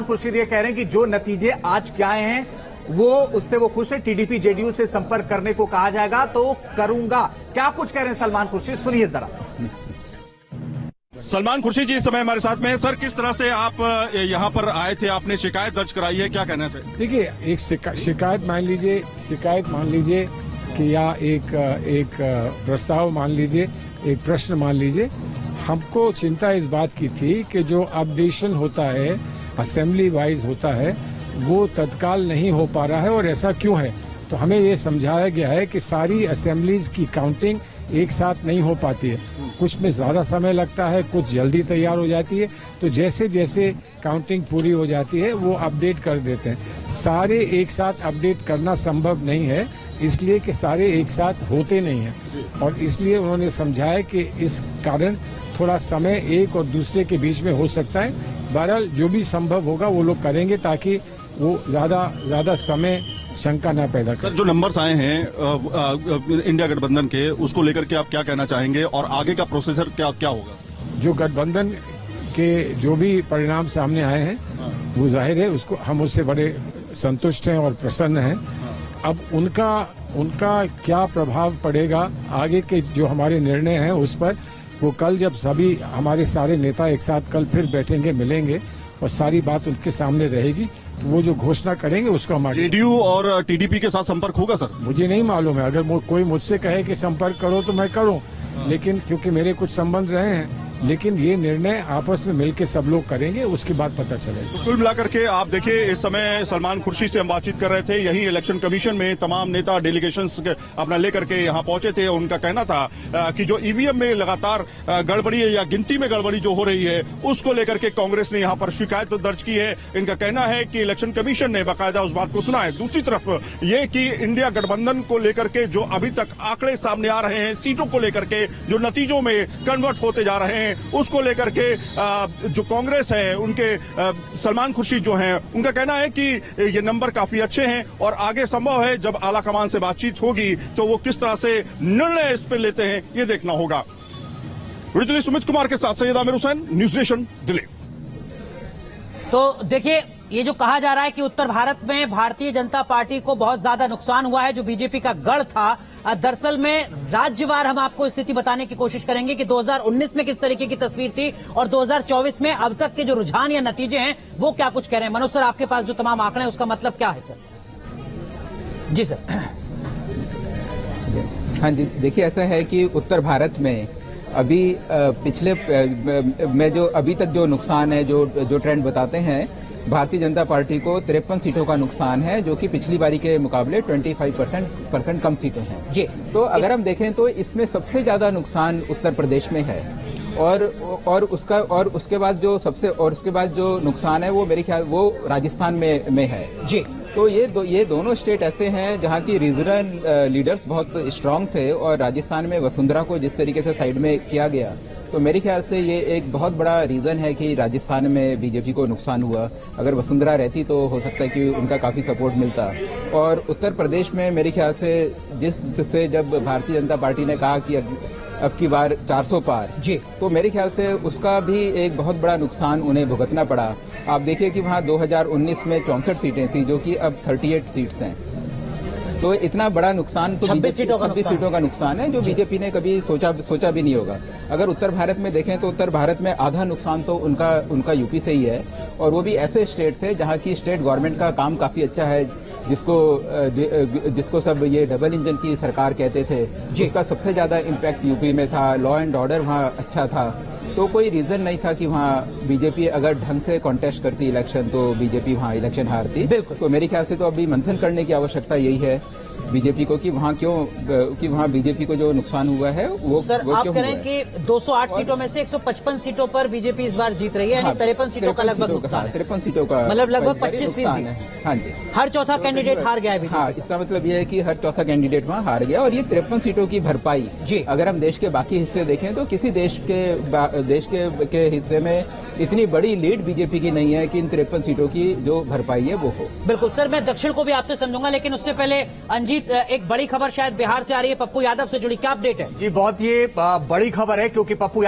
खुर्शीद ये कह रहे हैं कि जो नतीजे आज क्या आए हैं वो खुश है। टीडीपी जेडीयू से संपर्क करने को कहा जाएगा तो करूंगा। क्या कुछ कह रहे हैं सलमान खुर्शीद, सुनिए जरा। सलमान खुर्शीद जी इस समय हमारे साथ में है। सर, किस तरह से आप यहाँ पर आए थे? आपने शिकायत दर्ज कराई है, क्या कहना थे? देखिए, एक शिकायत मान लीजिए कि या एक प्रस्ताव मान लीजिए, एक प्रश्न मान लीजिए। हमको चिंता इस बात की थी कि जो अपडेशन होता है, असेंबली वाइज होता है, वो तत्काल नहीं हो पा रहा है और ऐसा क्यों है। तो हमें ये समझाया गया है कि सारी असेंबलीज की काउंटिंग एक साथ नहीं हो पाती है, कुछ में ज्यादा समय लगता है, कुछ जल्दी तैयार हो जाती है। तो जैसे जैसे काउंटिंग पूरी हो जाती है वो अपडेट कर देते हैं। सारे एक साथ अपडेट करना संभव नहीं है, इसलिए कि सारे एक साथ होते नहीं हैं और इसलिए उन्होंने समझाया कि इस कारण थोड़ा समय एक और दूसरे के बीच में हो सकता है। बहरहाल जो भी संभव होगा वो लोग करेंगे ताकि वो ज्यादा समय शंका न पैदा करे। सर, जो नंबर्स आए हैं इंडिया गठबंधन के, उसको लेकर के आप क्या कहना चाहेंगे और आगे का प्रोसेसर क्या होगा? जो गठबंधन के जो भी परिणाम सामने आए हैं वो जाहिर है उसको हम उससे बड़े संतुष्ट हैं और प्रसन्न हैं। अब उनका क्या प्रभाव पड़ेगा आगे के जो हमारे निर्णय हैं उस पर, वो कल जब सभी हमारे सारे नेता एक साथ कल फिर बैठेंगे, मिलेंगे और सारी बात उनके सामने रहेगी तो वो जो घोषणा करेंगे उसको हम जेडीयू और टीडीपी के साथ संपर्क होगा? सर, मुझे नहीं मालूम है। अगर कोई मुझसे कहे कि संपर्क करो तो मैं करूं, लेकिन क्योंकि मेरे कुछ संबंध रहे हैं, लेकिन ये निर्णय आपस में मिलकर सब लोग करेंगे, उसके बाद पता चलेगा। तो कुल मिलाकर के आप देखिए, इस समय सलमान खुर्शीद से हम बातचीत कर रहे थे। यही इलेक्शन कमीशन में तमाम नेता डेलीगेशंस अपना लेकर के यहाँ पहुंचे थे। उनका कहना था कि जो ईवीएम में लगातार गड़बड़ी है या गिनती में गड़बड़ी जो हो रही है उसको लेकर के कांग्रेस ने यहाँ पर शिकायत दर्ज की है। इनका कहना है कि इलेक्शन कमीशन ने बाकायदा उस बात को सुना है। दूसरी तरफ ये कि इंडिया गठबंधन को लेकर के जो अभी तक आंकड़े सामने आ रहे हैं, सीटों को लेकर के जो नतीजों में कन्वर्ट होते जा रहे हैं, उसको लेकर के जो कांग्रेस है उनके सलमान खुर्शीद जो हैं उनका कहना है कि ये नंबर काफी अच्छे हैं और आगे संभव है जब आला कमान से बातचीत होगी तो वो किस तरह से निर्णय इस पर लेते हैं ये देखना होगा। वीडियो सुमित कुमार के साथ सैयद आमिर हुसैन, न्यूज नेशन, दिल्ली। तो देखिए, ये जो कहा जा रहा है कि उत्तर भारत में भारतीय जनता पार्टी को बहुत ज्यादा नुकसान हुआ है, जो बीजेपी का गढ़ था, दरअसल में राज्यवार हम आपको स्थिति बताने की कोशिश करेंगे कि 2019 में किस तरीके की तस्वीर थी और 2024 में अब तक के जो रुझान या नतीजे हैं वो क्या कुछ कह रहे हैं। मनोज सर, आपके पास जो तमाम आंकड़े हैं उसका मतलब क्या है सर? जी सर। हाँ जी, देखिए, ऐसा है कि उत्तर भारत में अभी पिछले में जो अभी तक जो नुकसान है, जो ट्रेंड बताते हैं, भारतीय जनता पार्टी को 53 सीटों का नुकसान है, जो कि पिछली बारी के मुकाबले 25% कम सीटें हैं जी। तो अगर हम देखें तो इसमें सबसे ज्यादा नुकसान उत्तर प्रदेश में है और उसके बाद जो नुकसान है वो मेरे ख्याल वो राजस्थान में है जी। तो ये दोनों स्टेट ऐसे हैं जहां की रीजनल लीडर्स बहुत स्ट्रांग थे और राजस्थान में वसुंधरा को जिस तरीके से साइड में किया गया, तो मेरे ख्याल से ये एक बहुत बड़ा रीजन है कि राजस्थान में बीजेपी को नुकसान हुआ। अगर वसुंधरा रहती तो हो सकता है कि उनका काफी सपोर्ट मिलता। और उत्तर प्रदेश में मेरे ख्याल से जब भारतीय जनता पार्टी ने कहा कि अब की बार 400 पार जी, तो मेरे ख्याल से उसका भी एक बहुत बड़ा नुकसान उन्हें भुगतना पड़ा। आप देखिए कि वहाँ 2019 में 64 सीटें थी, जो कि अब 38 सीट्स हैं। तो इतना बड़ा नुकसान तो 26 सीटों का नुकसान है, जो बीजेपी ने कभी सोचा भी नहीं होगा। अगर उत्तर भारत में देखें तो उत्तर भारत में आधा नुकसान तो उनका यूपी से ही है, और वो भी ऐसे स्टेट थे जहां की स्टेट गवर्नमेंट का काम काफी अच्छा है, जिसको सब ये डबल इंजन की सरकार कहते थे, जिसका सबसे ज्यादा इम्पैक्ट यूपी में था। लॉ एंड ऑर्डर वहाँ अच्छा था, तो कोई रीजन नहीं था कि वहाँ बीजेपी अगर ढंग से कॉन्टेस्ट करती इलेक्शन तो बीजेपी वहाँ इलेक्शन हारती। तो मेरे ख्याल से तो अभी मंथन करने की आवश्यकता यही है बीजेपी को कि वहाँ बीजेपी को जो नुकसान हुआ है वो सर वो आप क्यों कह रहे हैं कि 208 सीटों में से 155 सीटों पर बीजेपी इस बार जीत रही है, यानी 53 सीटों का लगभग नुकसान है। 53 सीटों का मतलब लगभग 25% है। हाँ जी, हर चौथा कैंडिडेट हार गया है। हाँ, इसका मतलब ये है कि हर चौथा कैंडिडेट वहाँ हार गया। और ये 53 सीटों की भरपाई जी, अगर हम देश के बाकी हिस्से देखें तो किसी देश के हिस्से में इतनी बड़ी लीड बीजेपी की नहीं है कि इन 53 सीटों की जो भरपाई है वो हो। बिल्कुल सर, मैं दक्षिण को भी आपसे समझूंगा, लेकिन उससे पहले अंजीत, एक बड़ी खबर शायद बिहार से आ रही है, पप्पू यादव से जुड़ी, क्या अपडेट है? जी, बहुत ये बड़ी खबर है क्योंकि पप्पू यादव